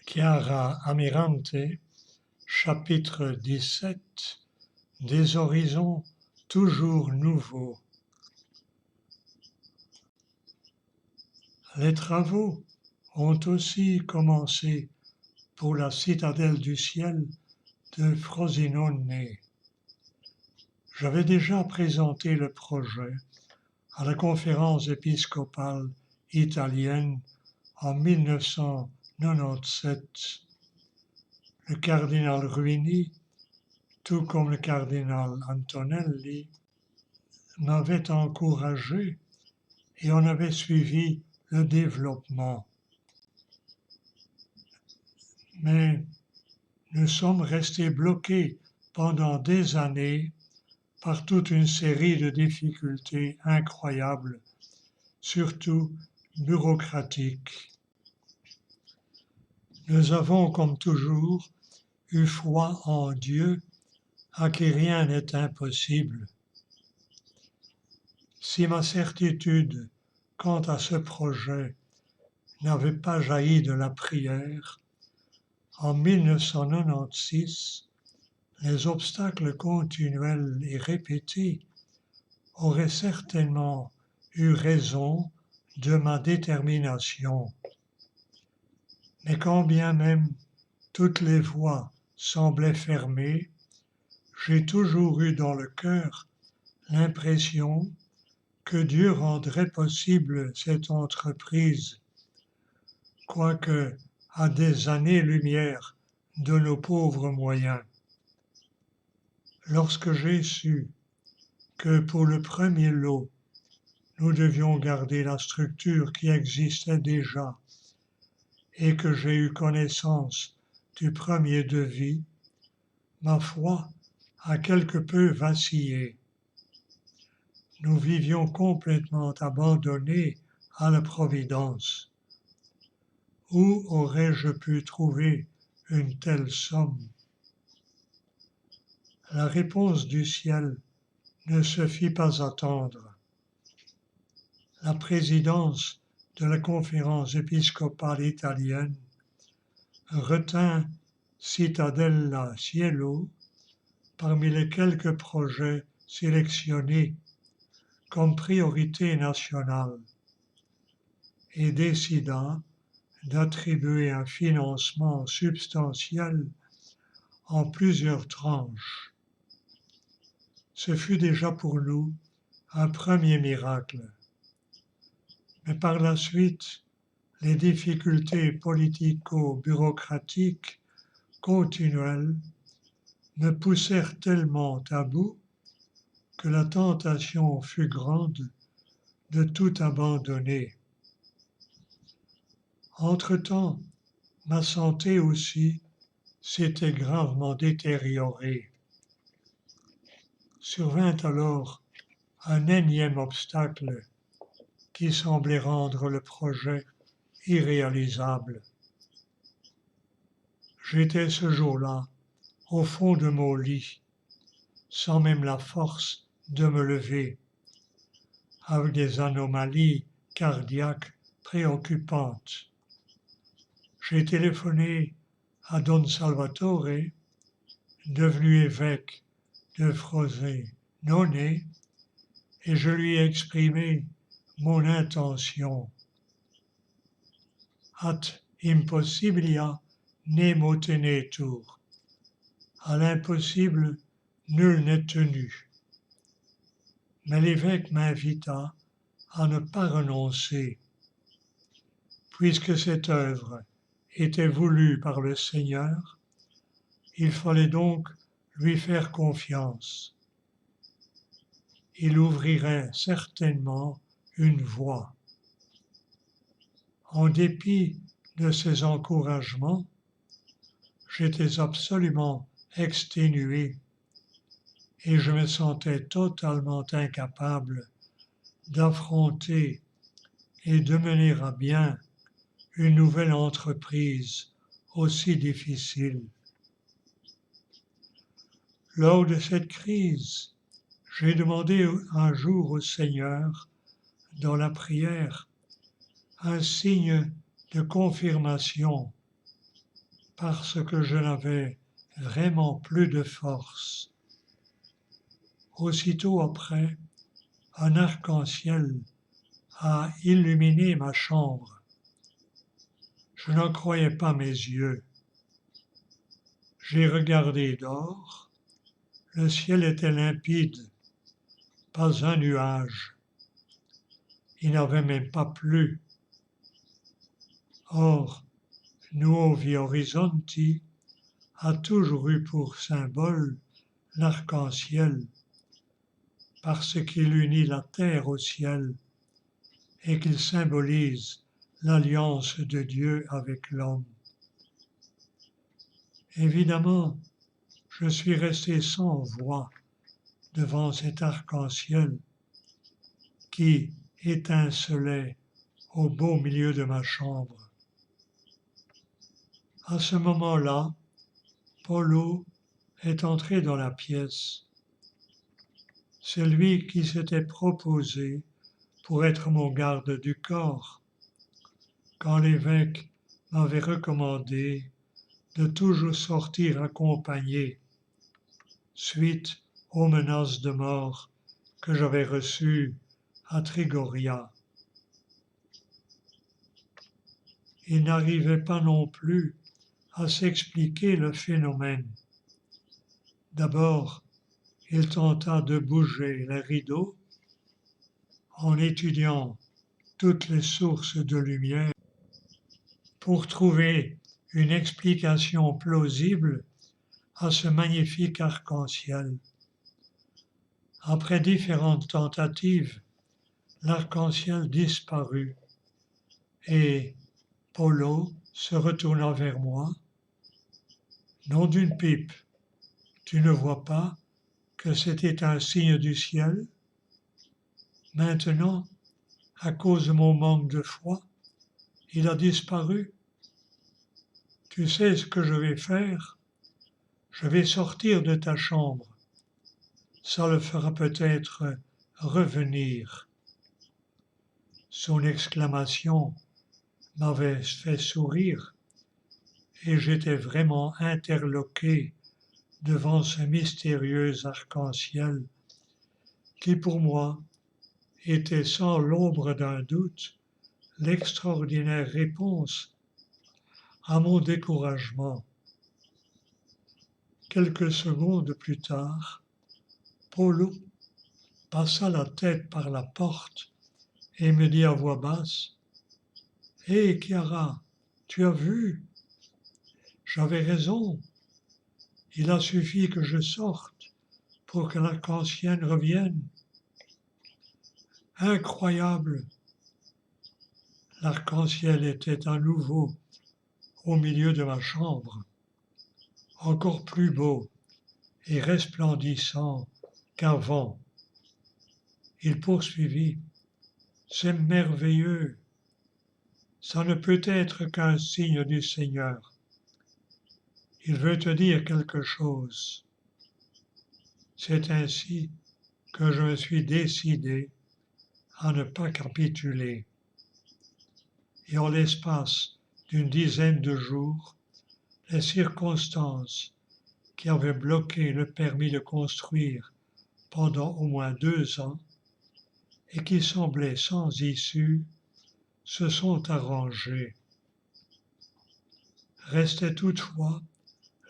Chiara Amirante, chapitre 17. Des horizons toujours nouveaux. Les travaux ont aussi commencé pour la citadelle du ciel de Frosinone. J'avais déjà présenté le projet à la conférence épiscopale italienne en 1997. Le cardinal Ruini, tout comme le cardinal Antonelli, m'avait encouragé et on avait suivi le développement. Mais nous sommes restés bloqués pendant des années par toute une série de difficultés incroyables, surtout bureaucratiques. Nous avons, comme toujours, eu foi en Dieu, à qui rien n'est impossible. Si ma certitude quant à ce projet n'avait pas jailli de la prière, en 1996, les obstacles continuels et répétés auraient certainement eu raison de ma détermination. Mais quand bien même toutes les voies semblaient fermées, j'ai toujours eu dans le cœur l'impression que Dieu rendrait possible cette entreprise, quoique à des années-lumière de nos pauvres moyens. Lorsque j'ai su que pour le premier lot, nous devions garder la structure qui existait déjà et que j'ai eu connaissance du premier devis, ma foi a quelque peu vacillé. Nous vivions complètement abandonnés à la providence. Où aurais-je pu trouver une telle somme? La réponse du ciel ne se fit pas attendre. La présidence de la conférence épiscopale italienne retint Cittadella Cielo parmi les quelques projets sélectionnés comme priorité nationale et décida d'attribuer un financement substantiel en plusieurs tranches. Ce fut déjà pour nous un premier miracle. Mais par la suite, les difficultés politico-bureaucratiques continuelles me poussèrent tellement à bout que la tentation fut grande de tout abandonner. Entre-temps, ma santé aussi s'était gravement détériorée. Survint alors un énième obstacle qui semblait rendre le projet irréalisable. J'étais ce jour-là au fond de mon lit, sans même la force de me lever, avec des anomalies cardiaques préoccupantes. J'ai téléphoné à Don Salvatore, devenu évêque de Frosinone, et je lui ai exprimé mon intention. Ad impossibilia nemo tenetur. À l'impossible, nul n'est tenu. Mais l'évêque m'invita à ne pas renoncer. Puisque cette œuvre était voulue par le Seigneur, il fallait donc lui faire confiance. Il ouvrirait certainement une voie. En dépit de ces encouragements, j'étais absolument exténué et je me sentais totalement incapable d'affronter et de mener à bien une nouvelle entreprise aussi difficile. Lors de cette crise, j'ai demandé un jour au Seigneur, dans la prière, un signe de confirmation parce que je n'avais vraiment plus de force. Aussitôt après, un arc-en-ciel a illuminé ma chambre. Je n'en croyais pas mes yeux. J'ai regardé dehors. Le ciel était limpide, pas un nuage. Il n'avait même pas plu. Or, Nuovi Horizonti a toujours eu pour symbole l'arc-en-ciel, parce qu'il unit la terre au ciel et qu'il symbolise l'alliance de Dieu avec l'homme. Évidemment, je suis resté sans voix devant cet arc-en-ciel qui étincelait au beau milieu de ma chambre. À ce moment-là, Polo est entré dans la pièce. C'est lui qui s'était proposé pour être mon garde du corps, quand l'évêque m'avait recommandé de toujours sortir accompagné, suite aux menaces de mort que j'avais reçues à Trigoria. Il n'arrivait pas non plus à s'expliquer le phénomène. D'abord, il tenta de bouger les rideaux en étudiant toutes les sources de lumière pour trouver une explication plausible à ce magnifique arc-en-ciel. Après différentes tentatives, l'arc-en-ciel disparut et Polo se retourna vers moi. Nom d'une pipe, tu ne vois pas que c'était un signe du ciel? Maintenant, à cause de mon manque de foi, il a disparu. Tu sais ce que je vais faire? Je vais sortir de ta chambre. Ça le fera peut-être revenir. Son exclamation m'avait fait sourire et j'étais vraiment interloqué devant ce mystérieux arc-en-ciel qui pour moi était sans l'ombre d'un doute l'extraordinaire réponse à mon découragement. Quelques secondes plus tard, Polo passa la tête par la porte et me dit à voix basse: « Hé, Chiara, tu as vu? J'avais raison. Il a suffi que je sorte pour que l'arc-en-ciel revienne. » Incroyable! L'arc-en-ciel était à nouveau au milieu de ma chambre, encore plus beau et resplendissant qu'avant. Il poursuivit: « C'est merveilleux. Ça ne peut être qu'un signe du Seigneur. Il veut te dire quelque chose. » C'est ainsi que je me suis décidé à ne pas capituler. Et en l'espace d'une dizaine de jours, les circonstances qui avaient bloqué le permis de construire pendant au moins 2 ans et qui semblaient sans issue se sont arrangées. Restait toutefois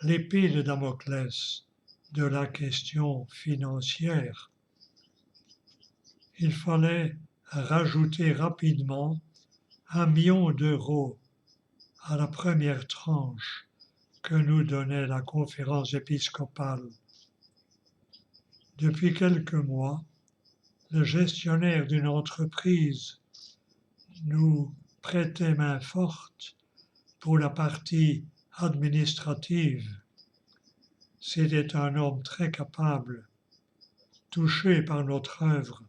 l'épée de Damoclès de la question financière. Il fallait rajouter rapidement 1 million d'euros à la première tranche que nous donnait la conférence épiscopale. Depuis quelques mois, le gestionnaire d'une entreprise nous prêtait main forte pour la partie administrative. C'était un homme très capable, touché par notre œuvre,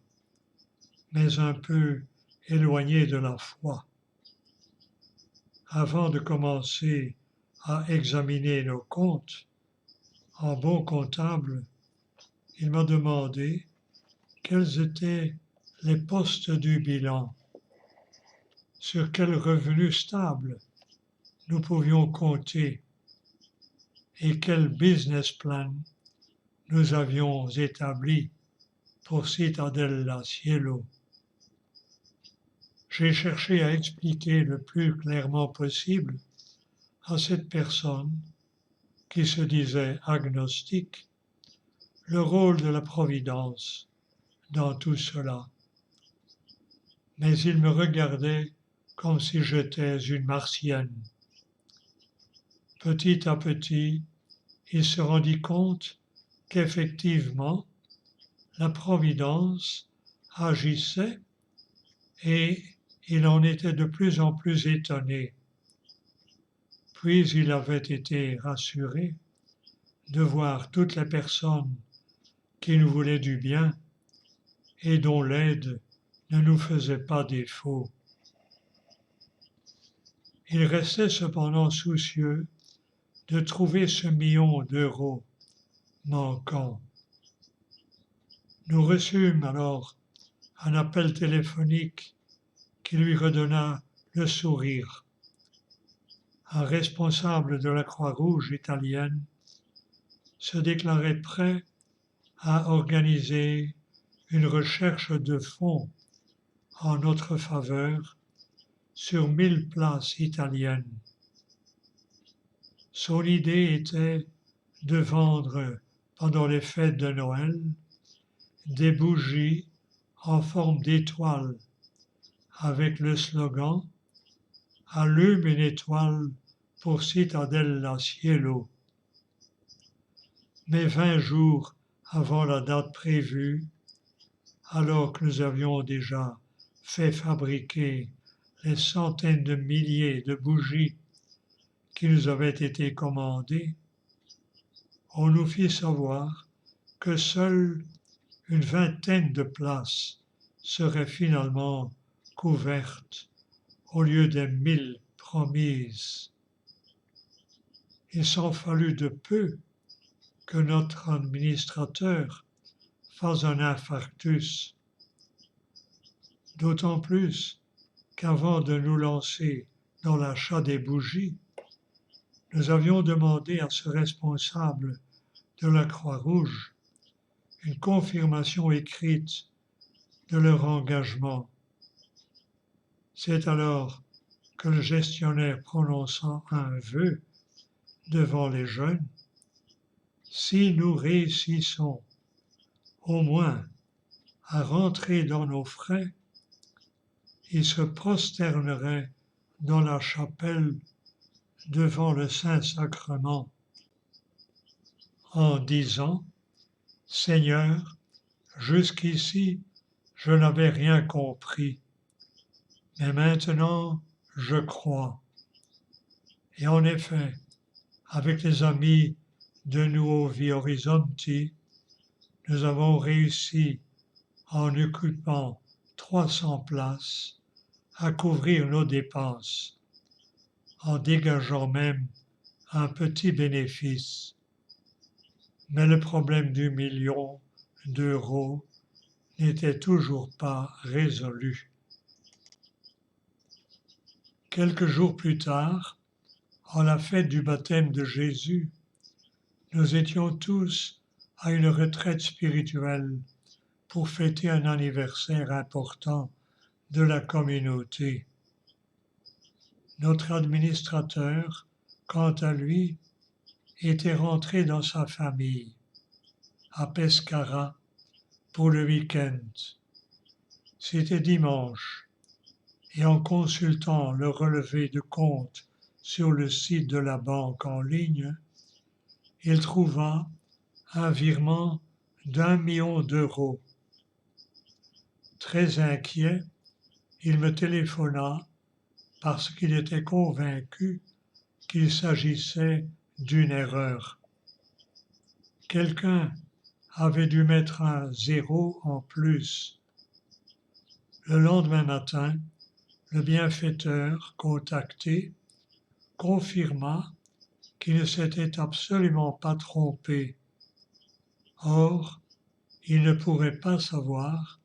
mais un peu éloigné de la foi. Avant de commencer à examiner nos comptes, en bon comptable, il m'a demandé quels étaient les postes du bilan, sur quel revenu stable nous pouvions compter et quel business plan nous avions établi pour Cittadella Cielo. J'ai cherché à expliquer le plus clairement possible à cette personne qui se disait agnostique le rôle de la Providence dans tout cela. Mais il me regardait comme si j'étais une martienne. Petit à petit, il se rendit compte qu'effectivement, la Providence agissait et il en était de plus en plus étonné. Puis il avait été rassuré de voir toutes les personnes qui nous voulaient du bien et dont l'aide ne nous faisait pas défaut. Il restait cependant soucieux de trouver ce million d'euros manquant. Nous reçûmes alors un appel téléphonique qui lui redonna le sourire. Un responsable de la Croix-Rouge italienne se déclarait prêt à organiser une recherche de fonds en notre faveur sur 1000 places italiennes. Son idée était de vendre pendant les fêtes de Noël des bougies en forme d'étoile avec le slogan « Allume une étoile pour Cittadella Cielo ». Mais 20 jours avant la date prévue, alors que nous avions déjà fait fabriquer les centaines de milliers de bougies qui nous avaient été commandées, on nous fit savoir que seule une vingtaine de places seraient finalement couvertes au lieu des 1000 promises. Il s'en fallut de peu que notre administrateur fasse un infarctus, d'autant plus qu'avant de nous lancer dans l'achat des bougies, nous avions demandé à ce responsable de la Croix-Rouge une confirmation écrite de leur engagement. C'est alors que le gestionnaire prononça un vœu devant les jeunes. Si nous réussissons au moins à rentrer dans nos frais, il se prosternerait dans la chapelle devant le Saint-Sacrement en disant « Seigneur, jusqu'ici, je n'avais rien compris, mais maintenant, je crois. » Et en effet, avec les amis de Nuovi Horizonti, nous avons réussi, en occupant 300 places, à couvrir nos dépenses, en dégageant même un petit bénéfice. Mais le problème du million d'euros n'était toujours pas résolu. Quelques jours plus tard, en la fête du baptême de Jésus, nous étions tous à une retraite spirituelle pour fêter un anniversaire important de la communauté. Notre administrateur, quant à lui, était rentré dans sa famille, à Pescara, pour le week-end. C'était dimanche, et en consultant le relevé de compte sur le site de la banque en ligne, il trouva un virement d'1 million d'euros. Très inquiet, il me téléphona parce qu'il était convaincu qu'il s'agissait d'une erreur. Quelqu'un avait dû mettre un zéro en plus. Le lendemain matin, le bienfaiteur contacté confirma qu'il ne s'était absolument pas trompé. Or, il ne pourrait pas savoir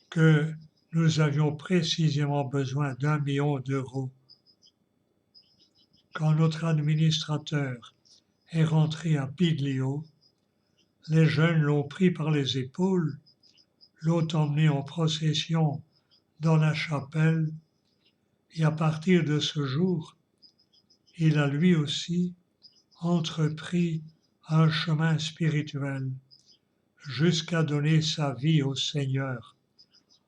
que nous avions précisément besoin d'1 million d'euros. Quand notre administrateur est rentré à Pidlio, les jeunes l'ont pris par les épaules, l'ont emmené en procession dans la chapelle, et à partir de ce jour, il a lui aussi entrepris un chemin spirituel jusqu'à donner sa vie au Seigneur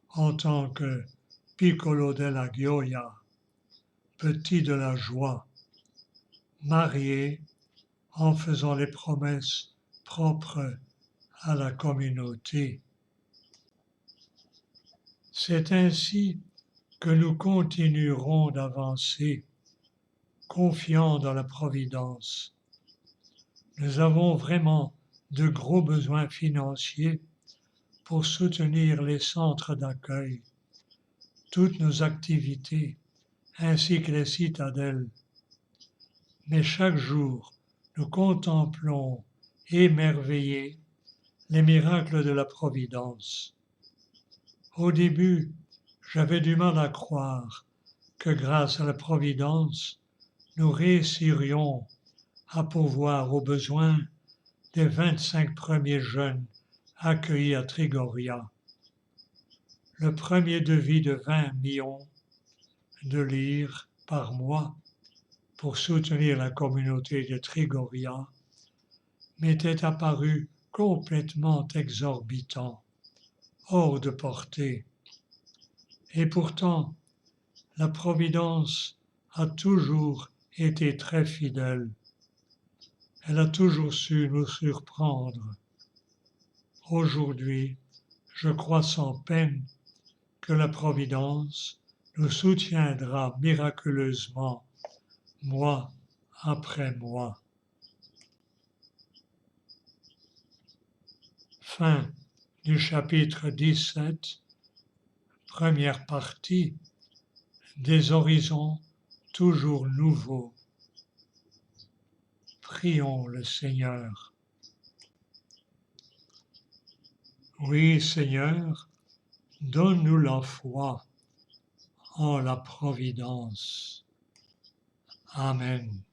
en tant que piccolo della gioia, petit de la joie, marié en faisant les promesses propres à la communauté. C'est ainsi que nous continuerons d'avancer, confiants dans la providence. Nous avons vraiment de gros besoins financiers pour soutenir les centres d'accueil, toutes nos activités, ainsi que les citadelles. Mais chaque jour, nous contemplons émerveillés les miracles de la providence. Au début, j'avais du mal à croire que grâce à la providence, nous réussirions à pourvoir aux besoins des 25 premiers jeunes accueillis à Trigoria. Le premier devis de 20 millions de lire par mois pour soutenir la communauté de Trigoria m'était apparu complètement exorbitant, hors de portée. Et pourtant, la Providence a toujours été très fidèle. Elle a toujours su nous surprendre. Aujourd'hui, je crois sans peine que la Providence nous soutiendra miraculeusement, mois après mois. Fin du chapitre 17, première partie, des horizons toujours nouveaux. Prions le Seigneur. Oui, Seigneur, donne-nous la foi en la providence. Amen.